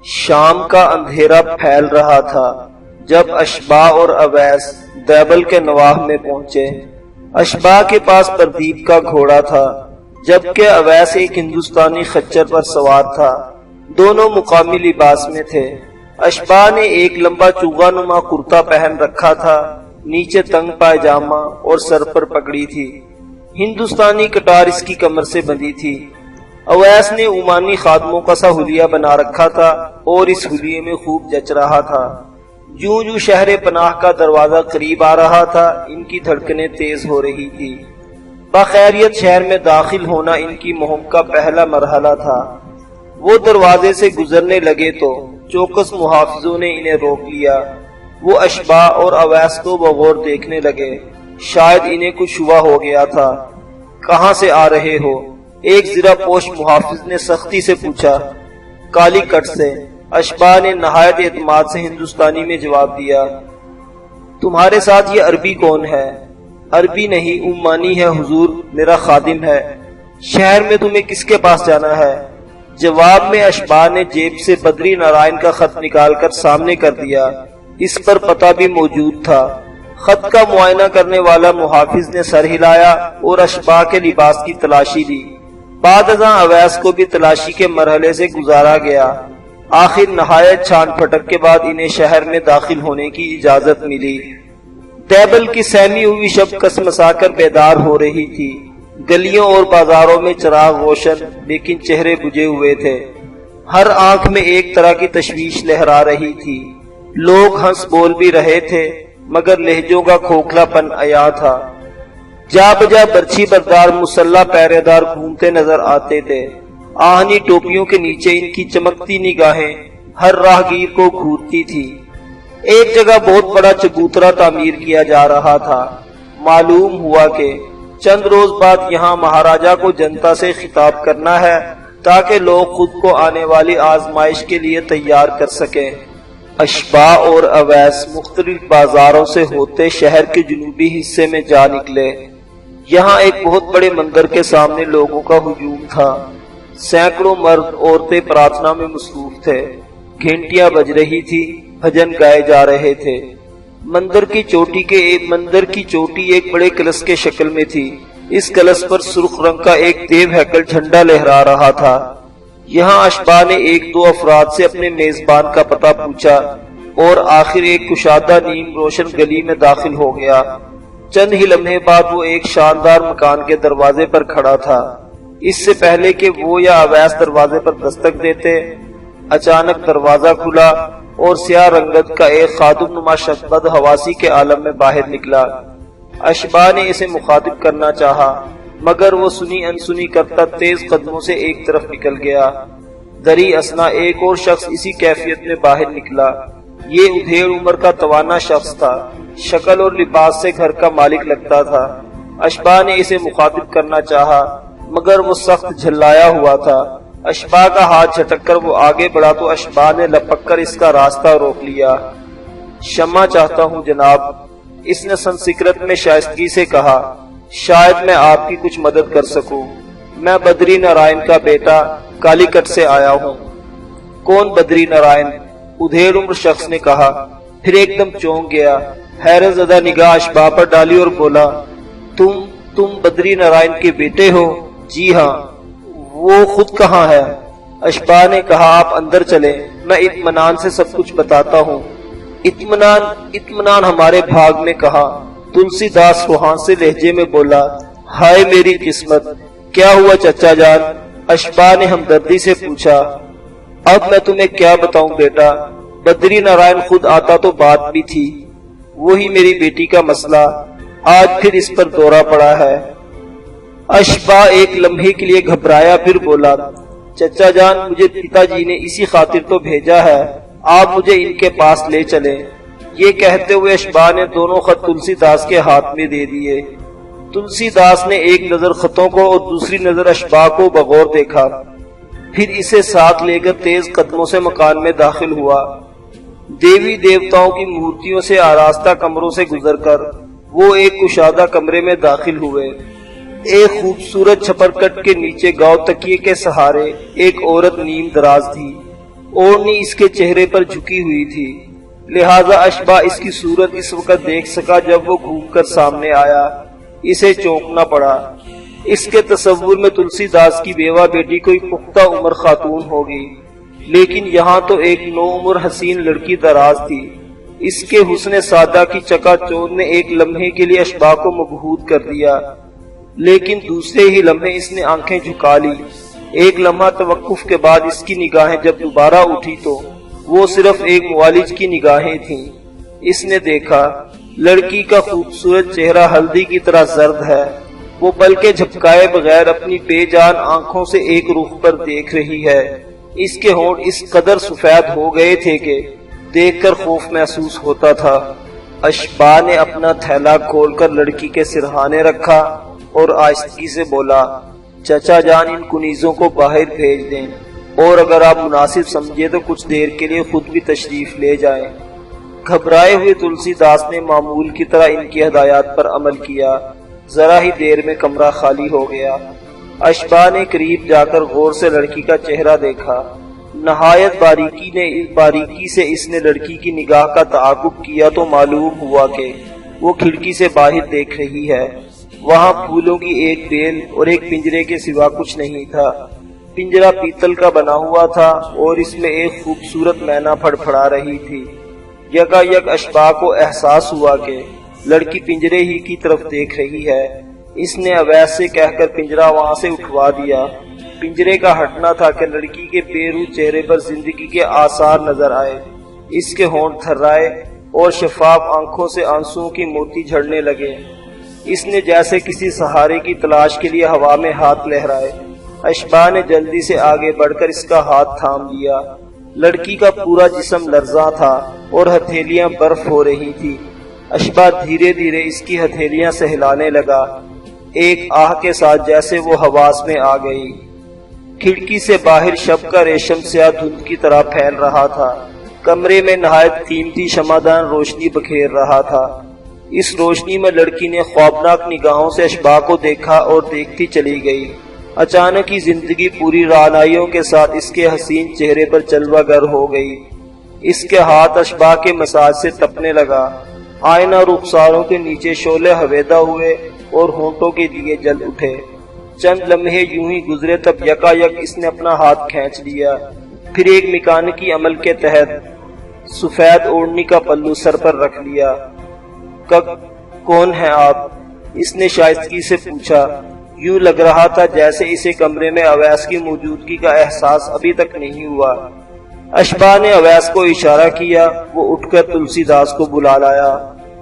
شام کا اندھیرا پھیل رہا تھا جب اشباح اور اویس دیبل کے نواح میں پہنچے۔ اشباح کے پاس پردیپ کا گھوڑا تھا جبکہ اویس ایک ہندوستانی خچر پر سوار تھا۔ دونوں مقامی لباس میں تھے۔ اشباح نے ایک لمبا چوغا نما کرتا پہن رکھا تھا، نیچے تنگ پائجامہ اور سر پر پگڑی تھی۔ ہندوستانی کٹار اس کی کمر سے بندھی تھی۔ اویس نے عمانی خادموں کا سا حلیہ بنا رکھا تھا اور اس حلیے میں خوب جچ رہا تھا۔ جوں جوں شہر پناہ کا دروازہ قریب آ رہا تھا، ان کی دھڑکنیں تیز ہو رہی تھی۔ بخیریت شہر میں داخل ہونا ان کی مہم کا پہلا مرحلہ تھا۔ وہ دروازے سے گزرنے لگے تو چوکس محافظوں نے انہیں روک لیا۔ وہ اشباح اور اویس کو بغور دیکھنے لگے، شاید انہیں کچھ ہوا ہو گیا تھا۔ کہاں سے آ رہے ہو؟ ایک زرہ پوش محافظ نے سختی سے پوچھا۔ کالی کٹ سے، اشباح نے نہایت اعتماد سے ہندوستانی میں جواب دیا۔ تمہارے ساتھ یہ عربی کون ہے؟ عربی نہیں، عمانی ہے حضور، میرا خادم ہے۔ شہر میں تمہیں کس کے پاس جانا ہے؟ جواب میں اشباح نے جیب سے بدری نارائن کا خط نکال کر سامنے کر دیا۔ اس پر پتہ بھی موجود تھا۔ خط کا معائنہ کرنے والا محافظ نے سر ہلایا اور اشباح کے لباس کی تلاشی لی۔ بعد ازاں اویس کو بھی تلاشی کے مرحلے سے گزارا گیا۔ آخر نہایت چھان پھٹک کے بعد انہیں شہر میں داخل ہونے کی اجازت ملی۔ دیبل کی سہمی ہوئی شب کسمسا کر بیدار ہو رہی تھی۔ گلیوں اور بازاروں میں چراغ روشن لیکن چہرے بجھے ہوئے تھے۔ ہر آنکھ میں ایک طرح کی تشویش لہرا رہی تھی۔ لوگ ہنس بول بھی رہے تھے مگر لہجوں کا کھوکھلا پن عیاں تھا۔ جا بجا برچھی بردار مسلح پہرے دار گھومتے نظر آتے تھے۔ آہنی ٹوپیوں کے نیچے ان کی چمکتی نگاہیں ہر راہگیر کو گھورتی تھی۔ ایک جگہ بہت بڑا چبوترا تعمیر کیا جا رہا تھا۔ معلوم ہوا کہ چند روز بعد یہاں مہاراجا کو جنتا سے خطاب کرنا ہے تاکہ لوگ خود کو آنے والی آزمائش کے لیے تیار کر سکیں۔ اشباح اور اویس مختلف بازاروں سے ہوتے شہر کے جنوبی حصے میں جا نکلے۔ یہاں ایک بہت بڑے مندر کے سامنے لوگوں کا ہجوم تھا۔ سینکڑوں مرد عورتیں پرارتھنا میں مصروف تھے۔ گھنٹیاں بج رہی تھی، بھجن گائے جا رہے تھے۔ مندر کی چوٹی ایک بڑے کلش کے شکل میں تھی۔ اس کلش پر سرخ رنگ کا ایک دیو ہیکل جھنڈا لہرا رہا تھا۔ یہاں اشباح نے ایک دو افراد سے اپنے میزبان کا پتہ پوچھا اور آخر ایک کشادہ نیم روشن گلی میں داخل ہو گیا۔ چند ہی لمحے بعد وہ ایک شاندار مکان کے دروازے پر کھڑا تھا۔ اس سے پہلے کہ وہ یا اویس دروازے پر دستک دیتے، اچانک دروازہ کھلا اور سیاہ رنگت کا ایک خادم نما شخص بد حواسی کے عالم میں باہر نکلا۔ اشباح نے اسے مخاطب کرنا چاہا مگر وہ سنی انسنی کرتا تیز قدموں سے ایک طرف نکل گیا۔ دری اثنا ایک اور شخص اسی کیفیت میں باہر نکلا۔ یہ ادھیڑ عمر کا توانا شخص تھا، شکل اور لباس سے گھر کا مالک لگتا تھا۔ اشباح نے اسے مخاطب کرنا چاہا مگر وہ سخت جھلایا ہوا تھا۔ اشباح کا ہاتھ جھٹک کر وہ آگے بڑھا تو اشباح نے لپک کر اس کا راستہ روک لیا۔ شمع چاہتا ہوں جناب، اس نے سنسکرت میں شائستگی سے کہا، شاید میں آپ کی کچھ مدد کر سکوں۔ میں بدری نارائن کا بیٹا کالی کٹ سے آیا ہوں۔ کون بدری نارائن؟ ادھیڑ عمر شخص نے کہا، پھر ایک دم چونک گیا۔ حیرت زدہ نگاہ اشباح پر ڈالی اور بولا، تم بدری نارائن کے بیٹے ہو؟ جی ہاں۔ وہ خود کہاں ہے؟ اشباح نے کہا، آپ اندر چلیں، میں اطمینان سے سب کچھ بتاتا ہوں۔ اطمینان ہمارے بھاگ میں کہا۔ تلسی داس روحان سے لہجے میں بولا، ہائے میری قسمت، کیا ہوا چچا جان؟ اشباح نے ہمدردی سے پوچھا۔ اب میں تمہیں کیا بتاؤں بیٹا، بدری نارائن خود آتا تو بات بھی تھی۔ وہی میری بیٹی کا مسئلہ آج پھر اس پر دورہ پڑا ہے۔ اشباح ایک لمحے کے لیے گھبرایا، پھر بولا، چچا جان مجھے پتا جی نے اسی خاطر تو بھیجا ہے، آپ مجھے ان کے پاس لے چلیں۔ یہ کہتے ہوئے اشباح نے دونوں خط تلسی داس کے ہاتھ میں دے دیے۔ تلسی داس نے ایک نظر خطوں کو اور دوسری نظر اشباح کو بغور دیکھا، پھر اسے ساتھ لے کر تیز قدموں سے مکان میں داخل ہوا۔ دیوی دیوتاؤں کی مورتیوں سے آراستہ کمروں سے گزر کر وہ ایک کشادہ کمرے میں داخل ہوئے۔ ایک خوبصورت چھپر کٹ کے نیچے گاؤ تکیے کے سہارے ایک عورت نیم دراز تھی۔ اوڑنی اس کے چہرے پر جھکی ہوئی تھی، لہذا اشباہ اس کی صورت اس وقت دیکھ سکا جب وہ گھوم کر سامنے آیا۔ اسے چونکنا پڑا۔ اس کے تصور میں تلسی داس کی بیوہ بیٹی کوئی پختہ عمر خاتون ہوگی، لیکن یہاں تو ایک نو عمر حسین لڑکی دراز تھی۔ اس کے حسن سادہ کی چکا چوند نے ایک لمحے کے لیے اشباہ کو مبہوت کر دیا، لیکن دوسرے ہی لمحے اس نے آنکھیں جھکا لی۔ ایک لمحہ توقف کے بعد اس کی نگاہیں جب دوبارہ اٹھی تو وہ صرف ایک معالج کی نگاہیں تھیں۔ اس نے دیکھا لڑکی کا خوبصورت چہرہ ہلدی کی طرح زرد ہے۔ وہ پلکیں جھپکائے بغیر اپنی بے جان آنکھوں سے ایک رخ پر دیکھ رہی ہے۔ اس کے ہونٹ اس قدر سفید ہو گئے تھے کہ دیکھ کر خوف محسوس ہوتا تھا۔ اشباہ نے اپنا تھیلا کھول کر لڑکی کے سرہانے رکھا اور آہستگی سے بولا، چچا جان ان کنیزوں کو باہر بھیج دیں، اور اگر آپ مناسب سمجھے تو کچھ دیر کے لیے خود بھی تشریف لے جائیں۔ گھبرائے ہوئے تلسی داس نے معمول کی طرح ان کی ہدایات پر عمل کیا۔ ذرا ہی دیر میں کمرہ خالی ہو گیا۔ اشباہ نے قریب جا کر غور سے لڑکی کا چہرہ دیکھا۔ نہایت باریکی سے اس نے لڑکی کی نگاہ کا تعاقب کیا تو معلوم ہوا کہ وہ کھڑکی سے باہر دیکھ رہی ہے۔ وہاں پھولوں کی ایک بیل اور ایک پنجرے کے سوا کچھ نہیں تھا۔ پنجرا پیتل کا بنا ہوا تھا اور اس میں ایک خوبصورت مینا پھڑپھڑا رہی تھی۔ یکایک اشباہ کو احساس ہوا کہ لڑکی پنجرے ہی کی طرف دیکھ رہی ہے۔ اس نے اویس سے کہہ کر پنجرا وہاں سے اٹھوا دیا۔ پنجرے کا ہٹنا تھا کہ لڑکی کے بے روح چہرے پر زندگی کے آثار نظر آئے۔ اس کے ہونٹ تھرائے اور شفاف آنکھوں سے آنسوؤں کی موتی جھڑنے لگے۔ اس نے جیسے کسی سہارے کی تلاش کے لیے ہوا میں ہاتھ لہرائے۔ اشباہ نے جلدی سے آگے بڑھ کر اس کا ہاتھ تھام لیا۔ لڑکی کا پورا جسم لرزاں تھا اور ہتھیلیاں برف ہو رہی تھی۔ اشباہ دھیرے دھیرے اس کی ہتھیلیاں سہلانے لگا، ایک آہ کے ساتھ جیسے وہ حواس میں آ گئی۔ کھڑکی سے باہر شب کا ریشم سیاہ دھند کی طرح پھیل رہا تھا۔ کمرے میں نہایت قیمتی شمعدان روشنی بکھیر رہا تھا۔ اس روشنی میں لڑکی نے خوابناک نگاہوں سے اشباہ کو دیکھا اور دیکھتی چلی گئی۔ اچانک ہی زندگی پوری رعنائیوں کے ساتھ اس کے حسین چہرے پر جلوہ گر ہو گئی۔ اس کے ہاتھ اشباہ کے مساج سے تپنے لگا۔ آئینہ رخساروں کے نیچے شعلے ہویدا ہوئے اور ہونٹوں کے دیے جل اٹھے۔ چند لمحے یوں ہی گزرے تب یکایک اس نے اپنا ہاتھ کھینچ لیا، پھر ایک میکانکی عمل کے تحت سفید اوڑنی کا پلو سر پر رکھ لیا۔ کون ہیں آپ؟ اس نے شائستگی سے پوچھا۔ یوں لگ رہا تھا جیسے اسے کمرے میں اویس کی موجودگی کا احساس ابھی تک نہیں ہوا۔ اشباہ نے اویس کو اشارہ کیا۔ وہ اٹھ کر تلسی داس کو بلا لایا۔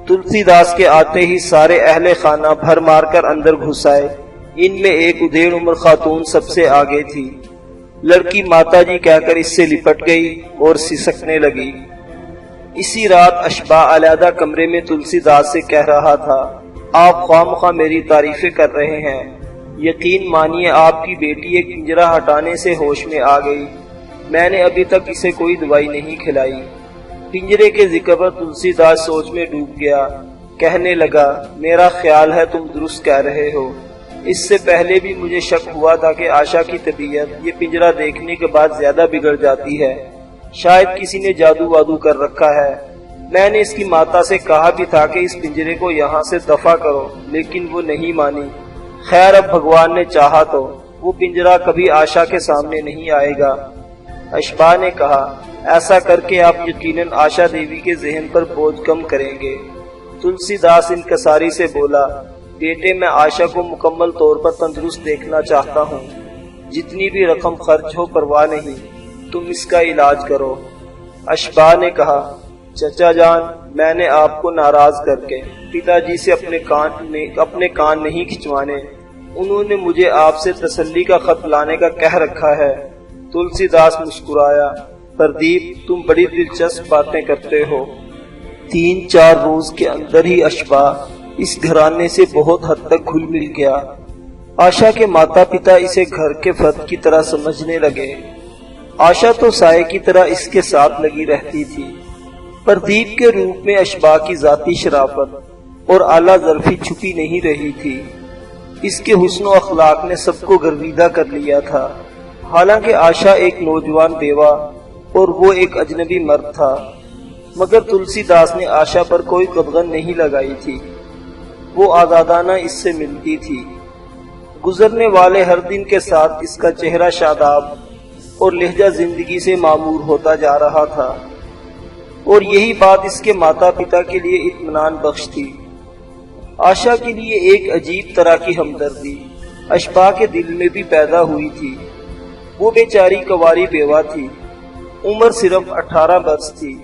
تلسی داس کے آتے ہی سارے اہل خانہ بھر مار کر اندر گھس آئے۔ ان میں ایک ادھیڑ عمر خاتون سب سے آگے تھی۔ لڑکی ماتا جی کہہ کر اس سے لپٹ گئی اور سسکنے لگی۔ اسی رات اشباہ علیحدہ کمرے میں تلسی داس سے کہہ رہا تھا، آپ خواہ مخواہ میری تعریفیں کر رہے ہیں۔ یقین مانیے آپ کی بیٹی ایک پنجرا ہٹانے سے ہوش میں آ گئی۔ میں نے ابھی تک اسے کوئی دوائی نہیں کھلائی۔ پنجرے کے ذکر پر تلسی داس سوچ میں ڈوب گیا۔ کہنے لگا، میرا خیال ہے تم درست کہہ رہے ہو۔ اس سے پہلے بھی مجھے شک ہوا تھا کہ آشا کی طبیعت یہ پنجرا دیکھنے کے بعد زیادہ بگڑ جاتی ہے۔ شاید کسی نے جادو وادو کر رکھا ہے۔ میں نے اس کی ماتا سے کہا بھی تھا کہ اس پنجرے کو یہاں سے دفع کرو، لیکن وہ نہیں مانی۔ خیر اب بھگوان نے چاہا تو وہ پنجرا کبھی آشا کے سامنے نہیں آئے گا۔ اشباہ نے کہا، ایسا کر کے آپ یقیناً آشا دیوی کے ذہن پر بوجھ کم کریں گے۔ تلسی داس انکساری سے بولا، بیٹے میں آشا کو مکمل طور پر تندرست دیکھنا چاہتا ہوں۔ جتنی بھی رقم خرچ ہو پرواہ نہیں، تم اس کا علاج کرو۔ اشباہ نے کہا، چچا جان میں نے آپ کو ناراض کر کے پتا جی سے اپنے کان نہیں کھچوانے۔ انہوں نے مجھے آپ سے تسلی کا خط لانے کا کہہ رکھا ہے۔ تلسی داس مسکرایا، پردیپ تم بڑی دلچسپ باتیں کرتے ہو۔ 3-4 روز کے اندر ہی اشباہ اس گھرانے سے بہت حد تک گھل مل گیا۔ آشا کے ماتا پتا اسے گھر کے فرد کی طرح سمجھنے لگے۔ آشا تو سائے کی طرح اس کے ساتھ لگی رہتی تھی۔ پردیپ کے روپ میں اشباہ کی ذاتی شرافت اور اعلیٰ ظرفی چھپی نہیں رہی تھی۔ اس کے حسن و اخلاق نے سب کو گرویدہ کر لیا تھا۔ حالانکہ آشا ایک نوجوان بیوہ اور وہ ایک اجنبی مرد تھا، مگر تلسی داس نے آشا پر کوئی قدغن نہیں لگائی تھی۔ وہ آزادانہ اس سے ملتی تھی۔ گزرنے والے ہر دن کے ساتھ اس کا چہرہ شاداب اور لہجہ زندگی سے معمور ہوتا جا رہا تھا، اور یہی بات اس کے ماتا پتا کے لیے اطمینان بخش تھی۔ آشا کے لیے ایک عجیب طرح کی ہمدردی اشباہ کے دل میں بھی پیدا ہوئی تھی۔ وہ بیچاری کنواری بیوہ تھی، عمر صرف 18 برس تھی۔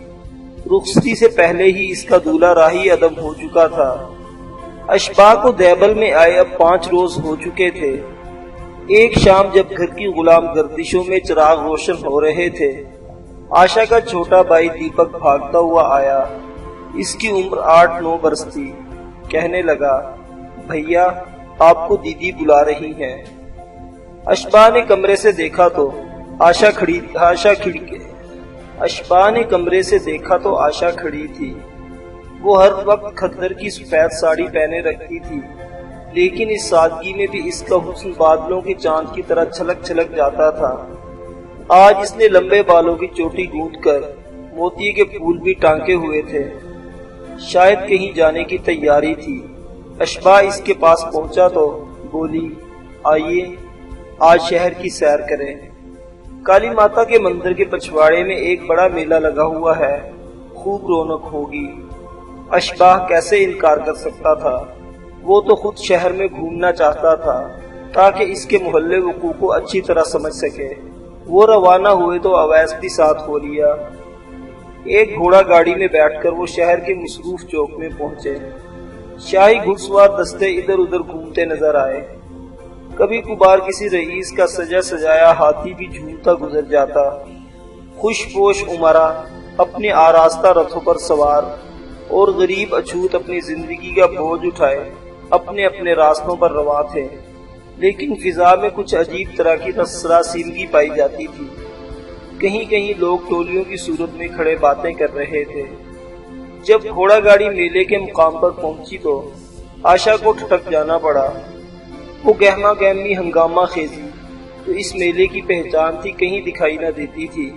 رخصتی سے پہلے ہی اس کا دولہا راہی عدم ہو چکا تھا۔ اشباہ کو دیبل میں آئے اب 5 روز ہو چکے تھے۔ ایک شام جب گھر کی غلام گردشوں میں چراغ روشن ہو رہے تھے، آشا کا چھوٹا بھائی دیپک بھاگتا ہوا آیا۔ اس کی عمر 8-9 برس تھی۔ کہنے لگا، بھیا آپ کو دیدی بلا رہی ہیں۔ اشباہ نے کمرے سے دیکھا تو آشا کھڑی تھی۔ وہ ہر وقت کھدر کی سفید ساڑی پہنے رکھتی تھی، لیکن اس سادگی میں بھی اس کا حسن بادلوں کے چاند کی طرح چھلک چھلک جاتا تھا۔ آج اس نے لمبے بالوں کی چوٹی گوندھ کر موتی کے پھول بھی ٹانکے ہوئے تھے، شاید کہیں جانے کی تیاری تھی۔ اشباہ اس کے پاس پہنچا تو بولی، آئیے آج شہر کی سیر کریں۔ کالی ماتا کے مندر کے پچھواڑے میں ایک بڑا میلہ لگا ہوا ہے، خوب رونق ہوگی۔ اشباہ کیسے انکار کر سکتا تھا؟ وہ تو خود شہر میں گھومنا چاہتا تھا تاکہ اس کے محلے وقوع کو اچھی طرح سمجھ سکے۔ وہ روانہ ہوئے تو اویس بھی ساتھ ہو لیا۔ ایک گھوڑا گاڑی میں بیٹھ کر وہ شہر کے مصروف چوک میں پہنچے۔ شاہی گھڑ سوار دستے ادھر ادھر گھومتے نظر آئے۔ کبھی کبھار کسی رئیس کا سجا سجایا ہاتھی بھی جھومتا گزر جاتا۔ خوش پوش عمرا اپنے آراستہ رتھوں پر سوار اور غریب اچھوت اپنی زندگی کا بوجھ اٹھائے اپنے اپنے راستوں پر رواں تھے، لیکن فضا میں کچھ عجیب طرح کی سراسیمگی پائی جاتی تھی۔ کہیں کہیں لوگ ٹولیوں کی صورت میں کھڑے باتیں کر رہے تھے۔ جب گھوڑا گاڑی میلے کے مقام پر پہنچی تو آشا کو ٹھٹک جانا پڑا۔ وہ گہما گہمی ہنگامہ خیزی تو اس میلے کی پہچان تھی کہیں دکھائی نہ دیتی تھی۔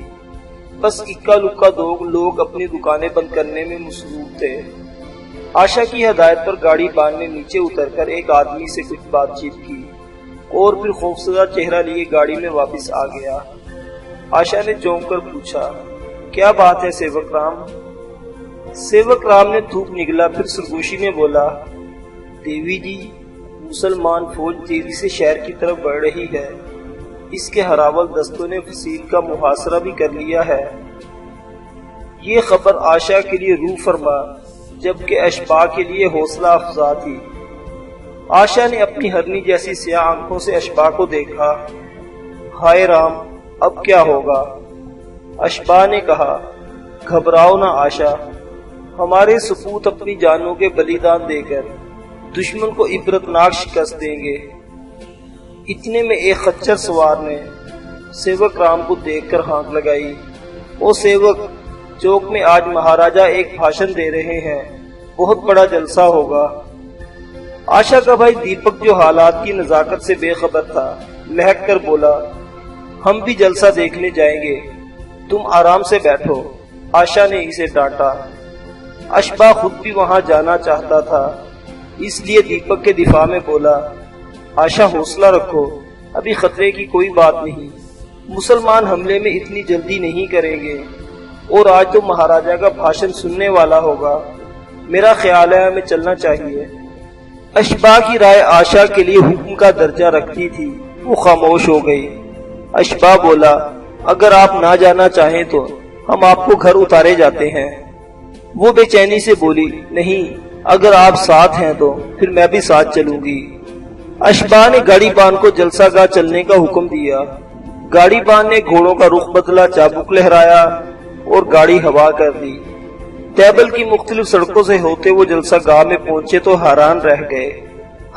بس اکا لکا لوگ اپنی دکانیں بند کرنے میں مصروف تھے۔ آشا کی ہدایت پر گاڑی بان نے نیچے اتر کر ایک آدمی سے کچھ بات چیت کی اور پھر خوفزدہ چہرہ لیے گاڑی میں واپس آ گیا۔ آشا نے چونک کر پوچھا، کیا بات ہے سیوک رام؟ سیوک رام نے تھوک نگلا، پھر سرگوشی میں بولا، دیوی جی، مسلمان فوج تیزی سے شہر کی طرف بڑھ رہی ہے۔ اس کے ہراول دستوں نے فصیل کا محاصرہ بھی کر لیا ہے۔ یہ خبر آشا کے لیے روح فرما جبکہ اشباہ کے لیے حوصلہ افزا تھی۔ آشا نے اپنی ہرنی جیسی سیاہ آنکھوں سے اشباہ کو دیکھا۔ ہائے رام، اب کیا ہوگا؟ اشباہ نے کہا، گھبراؤ نہ آشا، ہمارے سپوت اپنی جانوں کے بلیدان دے کر دشمن کو عبرتناک شکست دیں گے۔ اتنے میں ایک خچر سوار نے سیوک رام کو دیکھ کر ہانک لگائی، او سیوک، چوک میں آج مہاراجہ ایک بھاشن دے رہے ہیں، بہت بڑا جلسہ ہوگا۔ آشا کا بھائی دیپک جو حالات کی نزاکت سے بے خبر تھا، لہک کر بولا، ہم بھی جلسہ دیکھنے جائیں گے، تم آرام سے بیٹھو۔ آشا نے اسے ڈانٹا۔ اشباہ خود بھی وہاں جانا چاہتا تھا، اس لیے دیپک کے دفاع میں بولا، آشا حوصلہ رکھو، ابھی خطرے کی کوئی بات نہیں، مسلمان حملے میں اتنی جلدی نہیں کریں گے، اور آج تو مہاراجہ کا بھاشن سننے والا ہوگا، میرا خیال ہے ہمیں چلنا چاہیے۔ اشباہ کی رائے آشا کے لیے حکم کا درجہ رکھتی تھی، وہ خاموش ہو گئی۔ اشباہ بولا، اگر آپ نہ جانا چاہیں تو ہم آپ کو گھر اتارے جاتے ہیں۔ وہ بے چینی سے بولی، نہیں، اگر آپ ساتھ ہیں تو پھر میں بھی ساتھ چلوں گی۔ اشباہ نے گاڑی بان کو جلسہ گاہ چلنے کا حکم دیا۔ گاڑی بان نے گھوڑوں کا رخ بدلا، چابک لہرایا اور گاڑی ہوا کر دی۔ دیبل کی مختلف سڑکوں سے ہوتے وہ جلسہ گاہ میں پہنچے تو حیران رہ گئے۔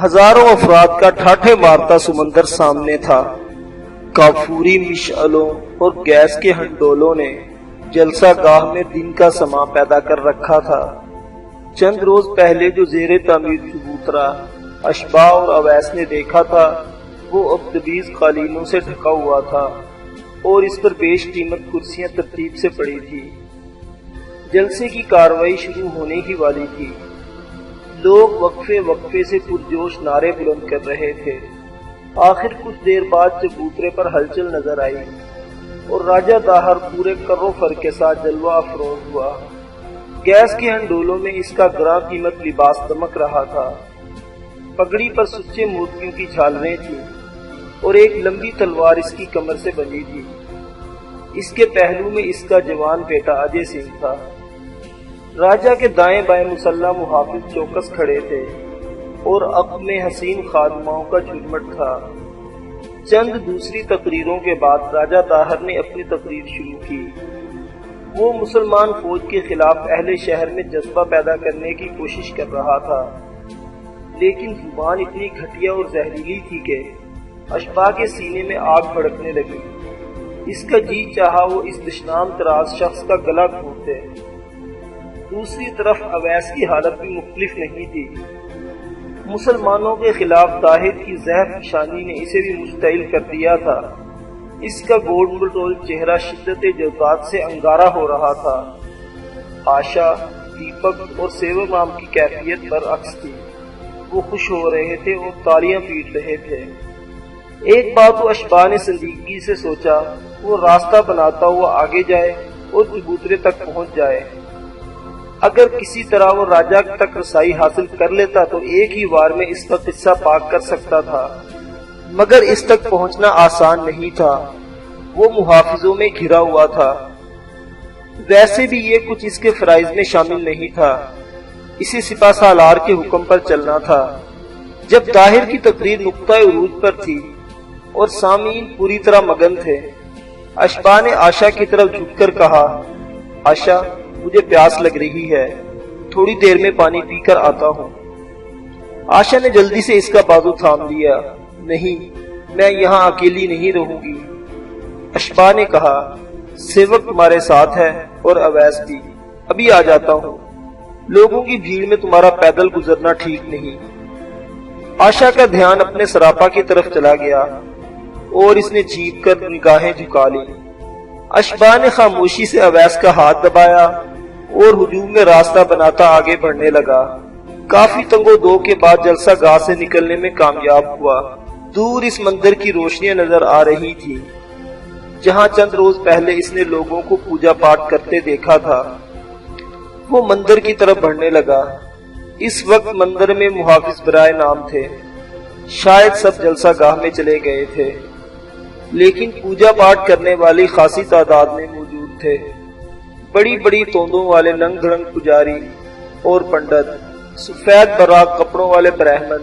ہزاروں افراد کا ٹھاٹھے مارتا سمندر سامنے تھا۔ کافوری مشعلوں اور گیس کے ہنڈولوں نے جلسہ گاہ میں دن کا سما پیدا کر رکھا تھا۔ چند روز پہلے جو زیر تعمیر چبوترا اشباہ اور اویس نے دیکھا تھا، وہ اب دبیز قالینوں سے ڈھکا ہوا تھا اور اس پر بیش قیمت کرسیاں ترتیب سے پڑی تھی۔ جلسے کی کارروائی شروع ہونے ہی والی تھی۔ لوگ وقفے وقفے سے پرجوش نعرے بلند کر رہے تھے۔ آخر کچھ دیر بعد چبوترے پر ہلچل نظر آئی اور راجہ داہر پورے کر و فر کے ساتھ جلوہ افروز ہوا۔ گیس کے ہنڈولوں میں اس کا گراں قیمت لباس دمک رہا تھا۔ پگڑی پر سچے موتیوں کی جھالریں تھیں اور ایک لمبی تلوار اس کی کمر سے بندھی تھی۔ اس کے پہلو میں اس کا جوان بیٹا اجے سنگھ تھا۔ راجہ کے دائیں بائیں مسلح محافظ چوکس کھڑے تھے اور عقب میں حسین خادماؤں کا جھرمٹ تھا۔ چند دوسری تقریروں کے بعد راجہ داہر نے اپنی تقریر شروع کی۔ وہ مسلمان فوج کے خلاف اہل شہر میں جذبہ پیدا کرنے کی کوشش کر رہا تھا، لیکن زبان اتنی گھٹیا اور زہریلی تھی کہ اشباح کے سینے میں آگ بھڑکنے لگی۔ اس کا جی چاہا وہ اس دشنام تراز شخص کا گلا گھونٹ دے۔ دوسری طرف اویس کی حالت بھی مختلف نہیں تھی۔ مسلمانوں کے خلاف طاہر کی زہر فشانی نے اسے بھی مشتعل کر دیا تھا۔ اس کا گول مٹول چہرہ شدت جذبات سے انگارہ ہو رہا تھا۔ آشا، دیپک اور سیور مام کی کیفیت برعکس تھی۔ وہ خوش ہو رہے تھے اور تالیاں پیٹ رہے تھے۔ ایک بات تو اشباح نے سنجیدگی سے سوچا، وہ راستہ بناتا ہوا آگے جائے اور چبوترے تک پہنچ جائے۔ اگر کسی طرح وہ راجہ تک رسائی حاصل کر لیتا تو ایک ہی وار میں اس کا قصہ پاک کر سکتا تھا، مگر اس تک پہنچنا آسان نہیں تھا۔ وہ محافظوں میں گھرا ہوا تھا۔ ویسے بھی یہ کچھ اس کے فرائض میں شامل نہیں تھا، اسے سپہ سالار کے حکم پر چلنا تھا۔ جب طاہر کی تقریر نقطہ عروج پر تھی اور سامعین پوری طرح مگن تھے، اشباح نے آشا کی طرف جھک کر کہا، آشا، مجھے پیاس لگ رہی ہے، تھوڑی دیر میں پانی پی کر آتا ہوں۔ آشا نے جلدی سے اس کا بازو تھام لیا۔ نہیں، میں یہاں اکیلی نہیں رہوں گی۔ اشباح نے کہا، سیوک تمہارے ساتھ ہے اور اویس بھی، ابھی آ جاتا ہوں۔ لوگوں کی بھیڑ میں تمہارا پیدل گزرنا ٹھیک نہیں۔ آشا کا دھیان اپنے سراپا کی طرف چلا گیا اور اس نے جھیک کر نگاہیں جھکا لی۔ اشباح نے خاموشی سے اویس کا ہاتھ دبایا اور ہجوم میں راستہ بناتا آگے بڑھنے لگا۔ کافی تنگ و دو کے بعد جلسہ گاہ سے نکلنے میں کامیاب ہوا۔ دور اس مندر کی روشنیاں نظر آ رہی تھی جہاں چند روز پہلے اس نے لوگوں کو پوجا پاٹ کرتے دیکھا تھا۔ وہ مندر کی طرف بڑھنے لگا۔ اس وقت مندر میں محافظ برائے نام تھے۔ شاید سب جلسہ گاہ میں چلے گئے تھے، لیکن پوجا پاٹ کرنے والی خاصی تعداد میں موجود تھے۔ بڑی بڑی توندوں والے ننگ دھڑنگ پجاری اور پنڈت، سفید براق کپڑوں والے برہمن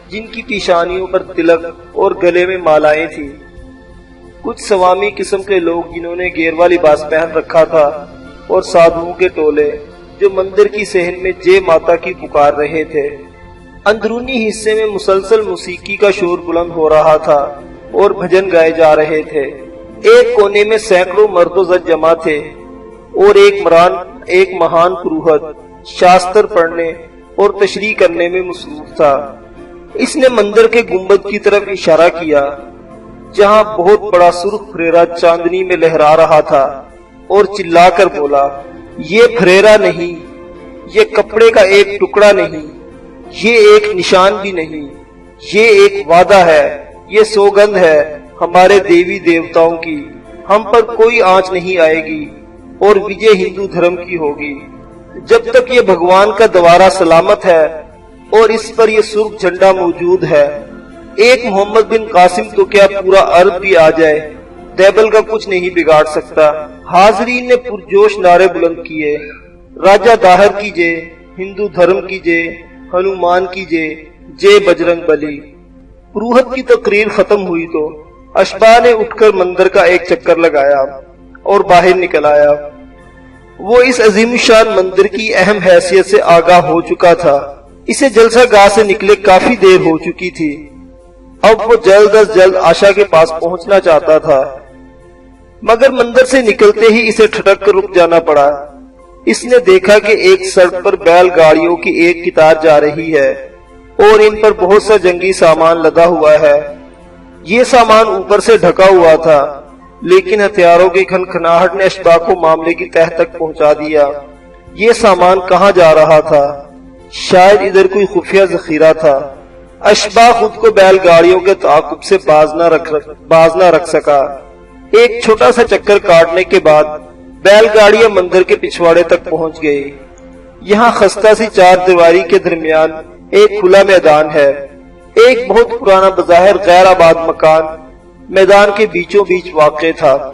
جن کی پیشانیوں پر تلک اور گلے میں مالائیں تھیں، کچھ سوامی قسم کے لوگ جنہوں نے گیروا لباس پہن رکھا تھا، اور سادھوؤں کے ٹولے جو مندر کی صحن میں جے ماتا کی پکار رہے تھے۔ اندرونی حصے میں مسلسل موسیقی کا شور بلند ہو رہا تھا اور بھجن گائے جا رہے تھے۔ ایک کونے میں سینکڑوں مرد و زن جمع تھے اور ایک مہان پروہت شاستر پڑھنے اور تشریح کرنے میں مصروف تھا۔ اس نے مندر کے گنبد کی طرف اشارہ کیا جہاں بہت بڑا سرخ پھریرا چاندنی میں لہرا رہا تھا اور چلا کر بولا، یہ پھریرا نہیں، یہ کپڑے کا ایک ٹکڑا نہیں، یہ ایک نشان بھی نہیں، یہ ایک وعدہ ہے، یہ سوگند ہے ہمارے دیوی دیوتاؤں کی، ہم پر کوئی آنچ نہیں آئے گی اور وجے ہندو دھرم کی ہوگی جب تک یہ بھگوان کا دوارہ سلامت ہے اور اس پر یہ سرخ جھنڈا موجود ہے۔ ایک محمد بن قاسم تو کیا پورا عرب بھی آ جائے، دیبل کا کچھ نہیں بگاڑ سکتا۔ حاضرین نے پرجوش نعرے بلند کیے، راجہ داہر کی جے، ہندو دھرم کی جے، ہنومان کی جے، جے بجرنگ بلی۔ پروہت کی تقریر ختم ہوئی تو اشباح نے اٹھ کر مندر کا ایک چکر لگایا اور باہر نکل آیا۔ وہ اس عظیم شان مندر کی اہم حیثیت سے آگاہ ہو چکا تھا۔ اسے جلسہ گاہ سے نکلے کافی دیر ہو چکی تھی۔ اب وہ جلد از جلد آشا کے پاس پہنچنا چاہتا تھا، مگر مندر سے نکلتے ہی اسے ٹھٹک کر رک جانا پڑا۔ اس نے دیکھا کہ ایک سڑک پر بیل گاڑیوں کی ایک قطار جا رہی ہے اور ان پر بہت سا جنگی سامان لدا ہوا ہے۔ یہ سامان اوپر سے ڈھکا ہوا تھا لیکن ہتھیاروں کی کھنکھناہٹ نے اشباح کو معاملے کی تہہ تک پہنچا دیا۔ یہ سامان کہاں جا رہا تھا؟ شاید ادھر کوئی خفیہ ذخیرہ تھا۔ اشباح خود کو بیل گاڑیوں کے تعاقب سے باز نہ رکھ سکا۔ ایک چھوٹا سا چکر کاٹنے کے بعد بیل گاڑیاں مندر کے پچھواڑے تک پہنچ گئی۔ یہاں خستہ سی چار دیواری کے درمیان ایک کھلا میدان ہے۔ ایک بہت پرانا بظاہر غیر آباد مکان میدان کے بیچوں بیچ واقع تھا۔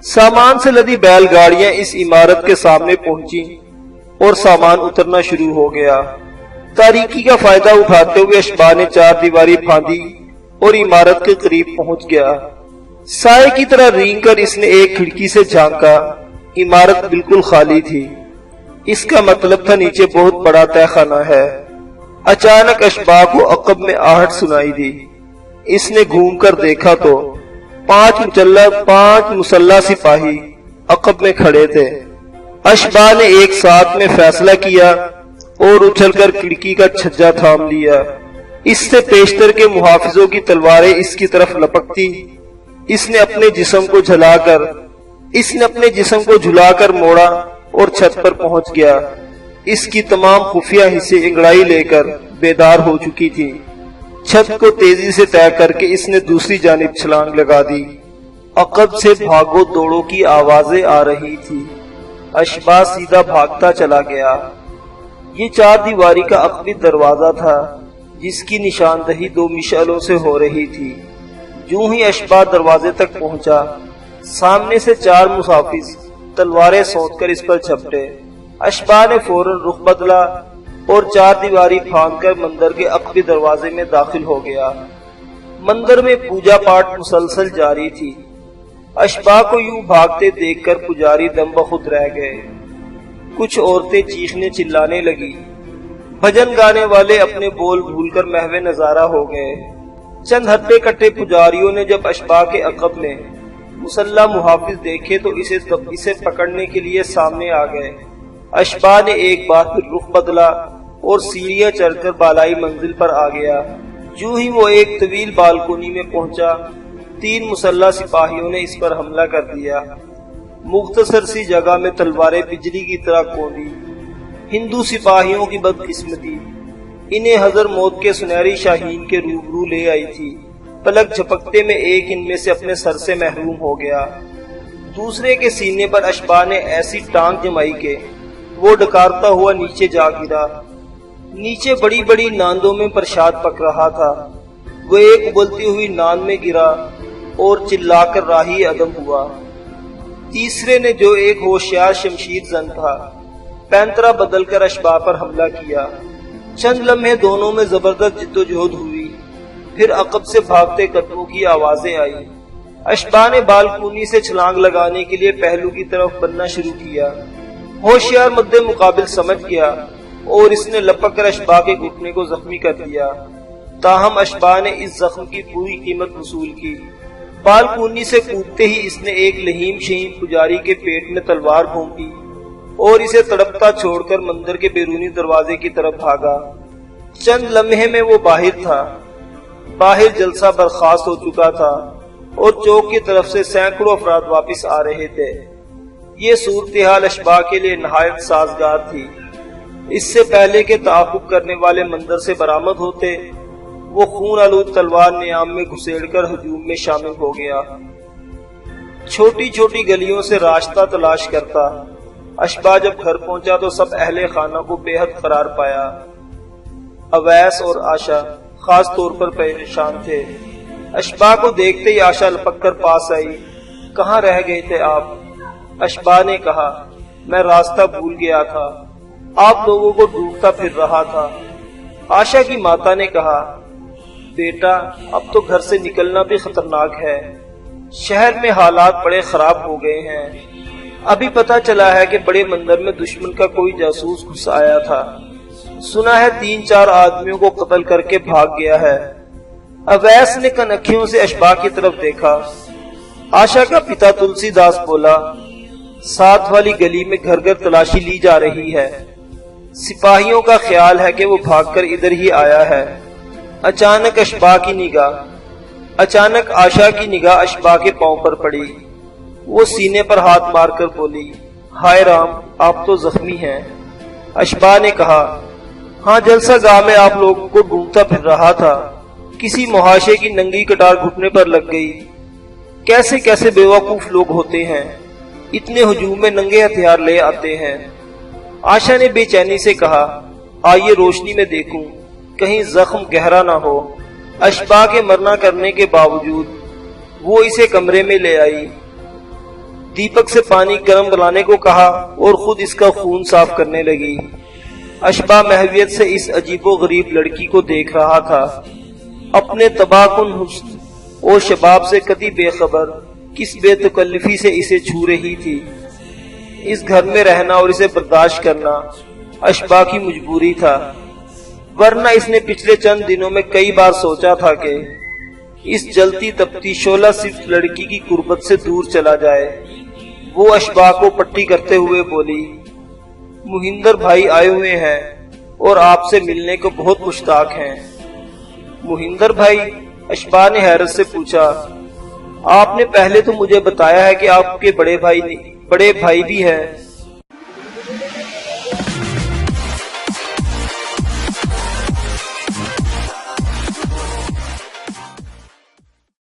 سامان سے لدی بیل گاڑیاں اس عمارت کے سامنے پہنچی اور سامان اترنا شروع ہو گیا۔ تاریکی کا فائدہ اٹھاتے ہوئے اشباح نے چار دیواری پھاندی اور عمارت کے قریب پہنچ گیا۔ سائے کی طرح رینگ کر اس نے ایک کھڑکی سے جھانکا۔ عمارت بالکل خالی تھی۔ اس کا مطلب تھا نیچے بہت بڑا تہہ خانہ ہے۔ اچانک اشباح کو عقب میں آہٹ سنائی دی۔ اس نے گھوم کر دیکھا تو پانچ مسلح سپاہی عقب میں کھڑے تھے۔ اشباح نے ایک ساتھ میں فیصلہ کیا اور اچھل کر کھڑکی کا چھجا تھام لیا۔ اس سے پیشتر کے محافظوں کی تلواریں اس کی طرف لپکتی۔ اس نے اپنے جسم کو جھلا کر موڑا اور چھت پر پہنچ گیا۔ اس کی تمام خفیہ حصے انگڑائی لے کر بیدار ہو چکی تھی۔ چھت کو تیزی سے طے کر کے اس نے دوسری جانب چھلانگ لگا دی۔ عقب سے بھاگو دوڑو کی آوازیں آ رہی تھی۔ اشباح سیدھا بھاگتا چلا گیا۔ یہ چار دیواری کا عقبی دروازہ تھا جس کی نشاندہی دو مشعلوں سے ہو رہی تھی۔ جوں ہی اشباح دروازے تک پہنچا، سامنے سے چار محافظ تلواریں سونت کر اس پر جھپٹے۔ اشباح نے فوراً رخ بدلا اور چار دیواری پھاند کر مندر کے عقبی دروازے میں داخل ہو گیا۔ مندر میں پوجا پاٹ مسلسل جاری تھی۔ اشباح کو یوں بھاگتے دیکھ کر پجاری دم بخود رہ گئے۔ کچھ عورتیں چیخنے چلانے لگی۔ بھجن گانے والے اپنے بول بھول کر محو نظارہ ہو گئے۔ چند ہٹے کٹے پجاریوں نے جب اشباح کے عقب میں مسلح محافظ دیکھے تو اسے پکڑنے کے لیے سامنے آ گئے۔ اشباح نے ایک بار پھر رخ بدلا اور سیڑھیاں چڑھ کر بالائی منزل پر آ گیا۔ جو ہی وہ ایک طویل بالکونی میں پہنچا، تین مسلح سپاہیوں نے اس پر حملہ کر دیا۔ مختصر سی جگہ میں تلواریں بجلی کی طرح کوندی۔ ہندو سپاہیوں کی بدقسمتی انہیں حضر موت کے سنہری شاہین کے روبرو لے آئی تھی۔ پلک جھپکتے میں ایک ان میں سے اپنے سر سے محروم ہو گیا۔ دوسرے کے سینے پر اشباح نے ایسی ٹانگ جمائی کہ وہ ڈکارتا ہوا نیچے جا گرا۔ نیچے بڑی بڑی ناندوں میں پرشاد پک رہا تھا۔ وہ ایک ابلتی ہوئی ناند میں گرا اور چلا کر راہی عدم ہوا۔ تیسرے نے، جو ایک ہوشیار شمشیر زن تھا، پینترا بدل کر اشباح پر حملہ کیا۔ چند لمحے دونوں میں زبردست جدوجہد ہوئی، پھر عقب سے بھاگتے قدموں کی آوازیں آئی۔ اشباح نے بالکونی سے چھلانگ لگانے کے لیے پہلو کی طرف بننا شروع کیا۔ ہوشیار مد مقابل سمجھ گیا اور اس نے لپک کر اشباح کے گھٹنے کو زخمی کر دیا۔ تاہم اشباح نے اس زخم کی پوری قیمت وصول کی۔ بالکونی سے کودتے ہی اس نے ایک لہیم شہیم پجاری کے پیٹ میں تلوار گھونپی اور اسے تڑپتا چھوڑ کر مندر کے بیرونی دروازے کی طرف بھاگا۔ چند لمحے میں وہ باہر تھا۔ باہر جلسہ برخاست ہو چکا تھا اور چوک کی طرف سے سینکڑوں افراد واپس آ رہے تھے۔ یہ صورتحال اشباح کے لیے نہایت سازگار تھی۔ اس سے پہلے کہ تعاقب کرنے والے مندر سے برآمد ہوتے، وہ خون آلود تلوار نیام میں گھسیڑ کر ہجوم میں شامل ہو گیا۔ چھوٹی چھوٹی گلیوں سے راستہ تلاش کرتا اشباح جب گھر پہنچا تو سب اہل خانہ کو بے حد قرار پایا۔ اویس اور آشا خاص طور پر پریشان تھے۔ اشباح کو دیکھتے ہی آشا لپک کر پاس آئی۔ کہاں رہ گئے تھے آپ؟ اشباح نے کہا، میں راستہ بھول گیا تھا، آپ لوگوں کو ڈھونڈتا پھر رہا تھا۔ آشا کی ماتا نے کہا، بیٹا اب تو گھر سے نکلنا بھی خطرناک ہے، شہر میں حالات بڑے خراب ہو گئے ہیں۔ ابھی پتا چلا ہے کہ بڑے مندر میں دشمن کا کوئی جاسوس گھس آیا تھا، سنا ہے 3-4 آدمیوں کو قتل کر کے بھاگ گیا ہے۔ اویس نے کنکھیوں سے اشباح کی طرف دیکھا۔ آشا کا پتا تلسی داس بولا، ساتھ والی گلی میں گھر گھر تلاشی لی جا رہی ہے، سپاہیوں کا خیال ہے کہ وہ بھاگ کر ادھر ہی آیا ہے۔ اچانک آشا کی نگاہ اشباح کے پاؤں پر پڑی۔ وہ سینے پر ہاتھ مار کر بولی، ہائے رام، آپ تو زخمی ہیں۔ اشباہ نے کہا، ہاں، جلسہ گاہ میں آپ لوگوں کو ڈھونڈتا پھر رہا تھا، کسی محاشے کی ننگی کٹار گھٹنے پر لگ گئی۔ کیسے کیسے بے وقوف لوگ ہوتے ہیں، اتنے ہجوم میں ننگے ہتھیار لے آتے ہیں۔ آشا نے بے چینی سے کہا، آئیے روشنی میں دیکھوں، کہیں زخم گہرا نہ ہو۔ اشباہ کے مرنا کرنے کے باوجود وہ اسے کمرے میں لے آئی، دیپک سے پانی گرم بلانے کو کہا اور خود اس کا خون صاف کرنے لگی۔ اشباہ محویت سے اس عجیب و غریب لڑکی کو دیکھ رہا تھا، اپنے تباہ کن حسن اور شباب سے کتی بے خبر، کس بے تکلفی سے اسے چھو رہی تھی۔ اس گھر میں رہنا اور اسے برداشت کرنا اشباہ کی مجبوری تھا، ورنہ اس نے پچھلے چند دنوں میں کئی بار سوچا تھا کہ اس جلتی تپتی شعلہ صرف لڑکی کی قربت سے دور چلا جائے۔ وہ اشباہ کو پٹی کرتے ہوئے بولی، مہندر بھائی آئے ہوئے ہیں اور آپ سے ملنے کو بہت مشتاق ہیں۔ مہندر بھائی؟ اشباہ نے حیرت سے پوچھا، آپ نے پہلے تو مجھے بتایا ہے کہ آپ کے بڑے بھائی بھی ہیں،